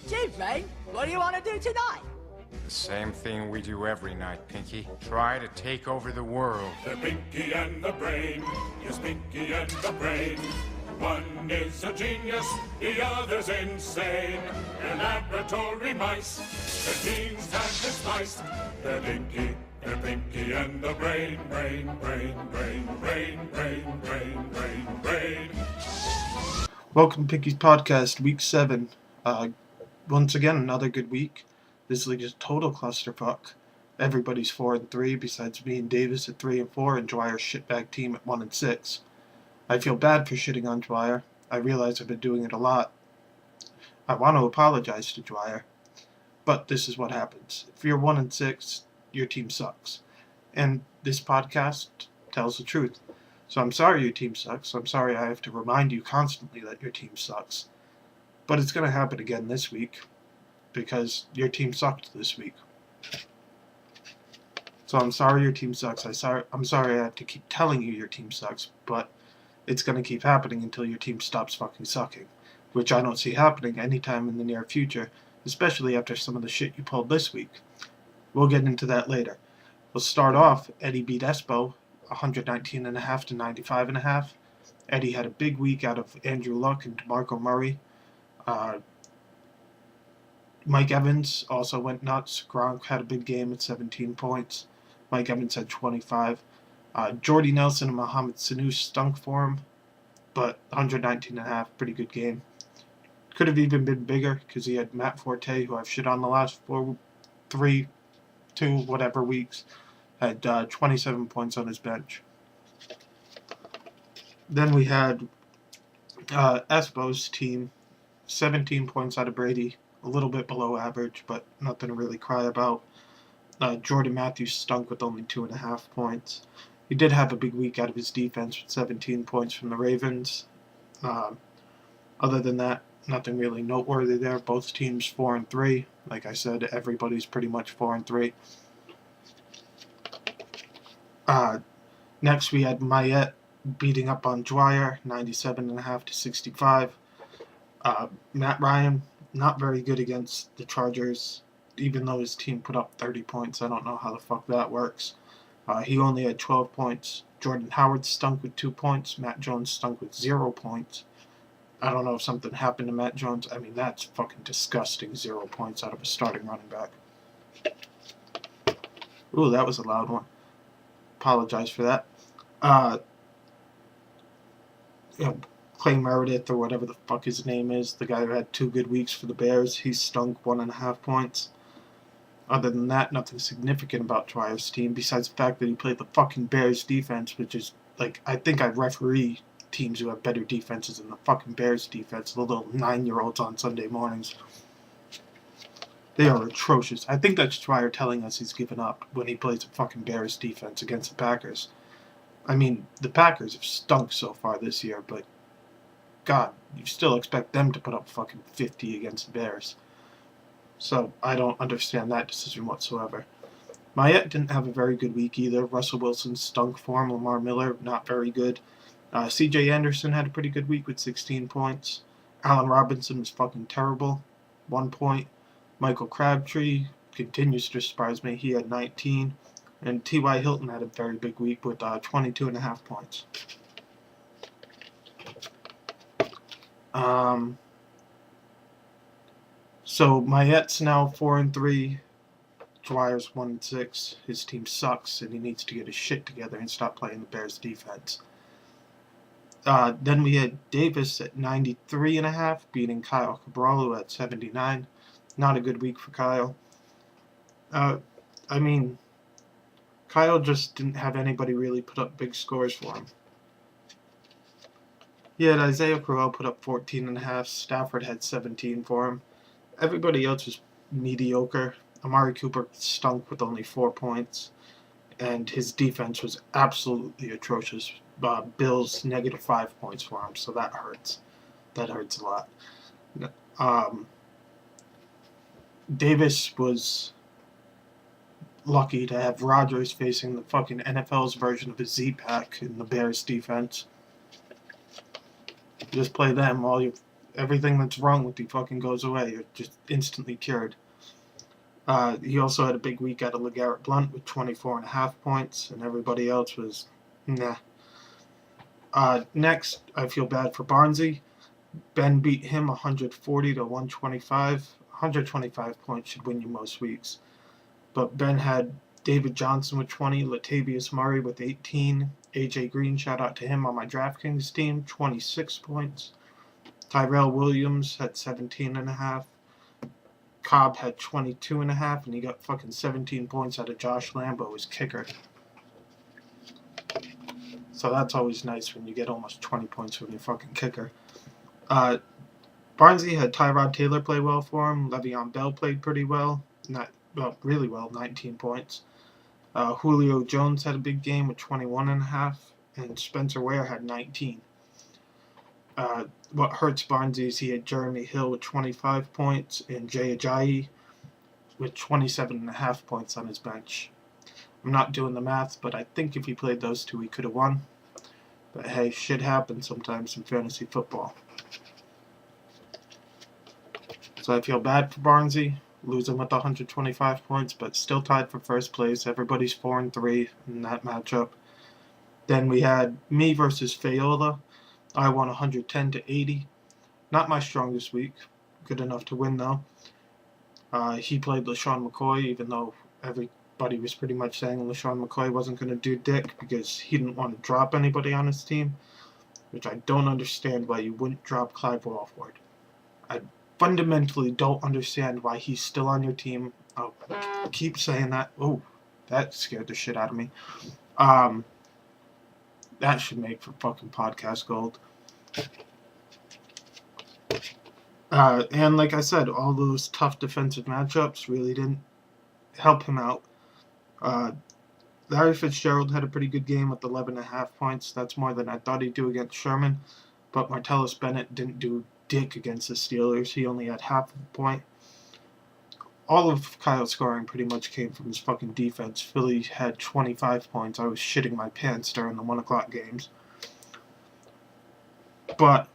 Gee, Brain, what do you want to do tonight? The same thing we do every night, Pinky. Try to take over the world. They're Pinky and the Brain. Yes, Pinky and the Brain. One is a genius, the other's insane. They're laboratory mice. Their genes have been spliced. They're Pinky and the Brain. Brain, brain, brain, brain, brain, brain, brain, brain. Welcome to Pinky's Podcast, Week 7. Once again, another good week. This league is total clusterfuck. Everybody's 4-3, besides me and Davis at 3-4, and Dwyer's shitbag team at 1-6. I feel bad for shitting on Dwyer. I realize I've been doing it a lot. I want to apologize to Dwyer. But this is what happens. If you're 1-6, your team sucks. And this podcast tells the truth. So I'm sorry your team sucks. I'm sorry I have to remind you constantly that your team sucks. But it's going to happen again this week. Because your team sucked this week. So I'm sorry your team sucks. I'm sorry I have to keep telling you your team sucks. But it's going to keep happening until your team stops fucking sucking. Which I don't see happening anytime in the near future. Especially after some of the shit you pulled this week. We'll get into that later. We'll start off. Eddie beat Espo 119.5 to 95.5. Eddie had a big week out of Andrew Luck and DeMarco Murray. Mike Evans also went nuts. Gronk had a big game at 17 points. Mike Evans had 25. Jordy Nelson and Mohamed Sanu stunk for him, but 119.5, pretty good game. Could have even been bigger because he had Matt Forte, who I've shit on the last 2 whatever weeks, had 27 points on his bench. Then we had Espo's team, 17 points out of Brady. A little bit below average, but nothing to really cry about. Jordan Matthews stunk with only 2.5 points. He did have a big week out of his defense with 17 points from the Ravens. Other than that, nothing really noteworthy there. Both teams 4-3. Like I said, everybody's pretty much 4-3. Next, we had Mayette beating up on Dwyer, 97.5 to 65. Matt Ryan, not very good against the Chargers, even though his team put up 30 points. I don't know how the fuck that works. He only had 12 points. Jordan Howard stunk with 2 points. Matt Jones stunk with 0 points. I don't know if something happened to Matt Jones. I mean, that's fucking disgusting. 0 points out of a starting running back. Ooh, that was a loud one. Apologize for that. Clay Meredith, or whatever the fuck his name is, the guy who had 2 good weeks for the Bears, he stunk 1.5 points. Other than that, nothing significant about Dwyer's team, besides the fact that he played the fucking Bears defense, which is, like, I think I referee teams who have better defenses than the fucking Bears defense, the little 9-year-olds on Sunday mornings. They are atrocious. I think that's Dwyer telling us he's given up when he plays a fucking Bears defense against the Packers. I mean, the Packers have stunk so far this year, but God, you still expect them to put up fucking 50 against the Bears. So, I don't understand that decision whatsoever. Mayette didn't have a very good week either. Russell Wilson stunk for him. Lamar Miller, not very good. C.J. Anderson had a pretty good week with 16 points. Allen Robinson was fucking terrible. 1 point. Michael Crabtree continues to surprise me. He had 19. And T.Y. Hilton had a very big week with 22.5 points. So Mayette's now 4-3. Dwyer's 1-6. His team sucks, and he needs to get his shit together and stop playing the Bears defense. Then we had Davis at 93.5, beating Kyle Cabral at 79. Not a good week for Kyle. I mean, Kyle just didn't have anybody really put up big scores for him. He had Isaiah Crowell put up 14.5. Stafford had 17 for him. Everybody else was mediocre. Amari Cooper stunk with only 4 points. And his defense was absolutely atrocious. Bills negative 5 points for him, so that hurts. That hurts a lot. Davis was lucky to have Rodgers facing the fucking NFL's version of a Z-Pack in the Bears defense. Just play them. everything that's wrong with you fucking goes away. You're just instantly cured. He also had a big week out of LeGarrette Blount with 24.5 points, and everybody else was nah. Next, I feel bad for Barnesy. Ben beat him 140 to 125. 125 points should win you most weeks. But Ben had David Johnson with 20, Latavius Murray with 18, AJ Green, shout out to him on my DraftKings team, 26 points. Tyrell Williams had 17.5. Cobb had 22.5, and he got fucking 17 points out of Josh Lambo, his kicker. So that's always nice when you get almost 20 points from your fucking kicker. Barnesy had Tyrod Taylor play well for him. Le'Veon Bell played pretty well. Really well, 19 points. Julio Jones had a big game with 21.5, and Spencer Ware had 19. What hurts Barnesy is he had Jeremy Hill with 25 points and Jay Ajayi with 27.5 points on his bench. I'm not doing the math, but I think if he played those two, he could have won. But hey, shit happens sometimes in fantasy football. So I feel bad for Barnesy, losing with 125 points, but still tied for first place. Everybody's 4-3 in that matchup. Then we had me versus Fayola. I won 110 to 80. Not my strongest week. Good enough to win, though. He played LaShawn McCoy, even though everybody was pretty much saying LaShawn McCoy wasn't going to do dick because he didn't want to drop anybody on his team, which I don't understand why you wouldn't drop Clive Walford. I fundamentally don't understand why he's still on your team. I'll keep saying that. Oh, that scared the shit out of me. That should make for fucking podcast gold. And like I said, all those tough defensive matchups really didn't help him out. Larry Fitzgerald had a pretty good game with 11.5 points. That's more than I thought he'd do against Sherman. But Martellus Bennett didn't do dick against the Steelers. He only had half a point. All of Kyle's scoring pretty much came from his fucking defense. Philly had 25 points. I was shitting my pants during the 1 o'clock games. But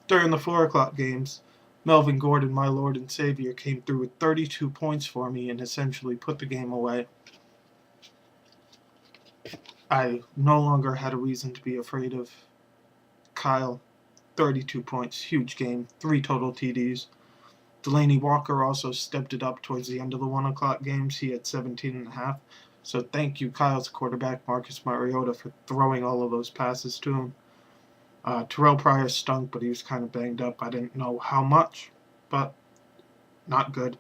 during the 4 o'clock games, Melvin Gordon, my Lord and Savior, came through with 32 points for me and essentially put the game away. I no longer had a reason to be afraid of Kyle. 32 points, huge game, 3 total TDs. Delaney Walker also stepped it up towards the end of the 1 o'clock games. He had 17.5. So thank you, Kyle's quarterback, Marcus Mariota, for throwing all of those passes to him. Terrell Pryor stunk, but he was kind of banged up. I didn't know how much, but not good.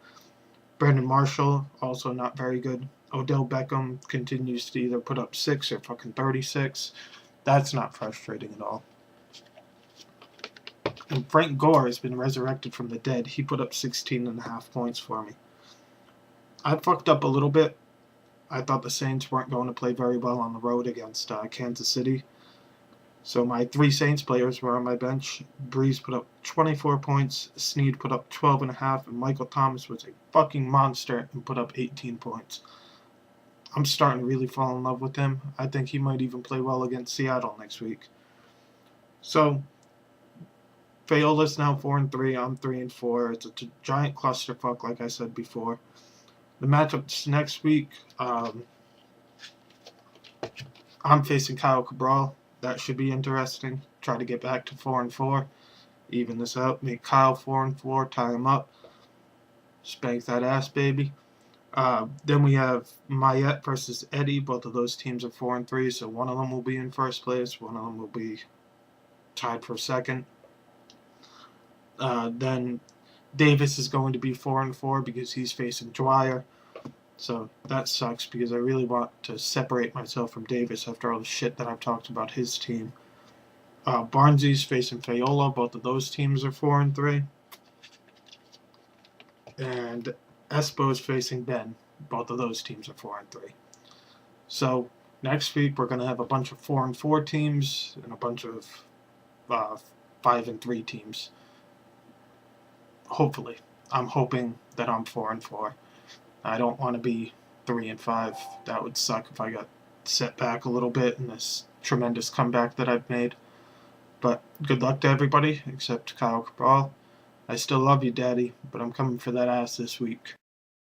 Brandon Marshall, also not very good. Odell Beckham continues to either put up 6 or fucking 36. That's not frustrating at all. And Frank Gore has been resurrected from the dead. He put up 16.5 points for me. I fucked up a little bit. I thought the Saints weren't going to play very well on the road against Kansas City. So my 3 Saints players were on my bench. Breeze put up 24 points, Snead put up 12.5, and Michael Thomas was a fucking monster and put up 18 points. I'm starting to really fall in love with him. I think he might even play well against Seattle next week. So Fayola's now 4-3. I'm 3-4. It's a giant clusterfuck, like I said before. The matchups next week, I'm facing Kyle Cabral. That should be interesting. Try to get back to 4-4. Even this out. Make Kyle 4-4. Tie him up. Spank that ass, baby. Then we have Mayette versus Eddie. Both of those teams are 4-3, so one of them will be in first place. One of them will be tied for second. Then Davis is going to be 4-4 because he's facing Dwyer. So that sucks because I really want to separate myself from Davis after all the shit that I've talked about his team. Barnesy's facing Fayola. Both of those teams are 4-3. And Espo's facing Ben. Both of those teams are 4-3. So next week we're going to have a bunch of 4-4 teams and a bunch of 5-3 teams. Hopefully. I'm hoping that I'm 4-4. I don't want to be 3-5. That would suck if I got set back a little bit in this tremendous comeback that I've made. But good luck to everybody except Kyle Cabral. I still love you, Daddy, but I'm coming for that ass this week.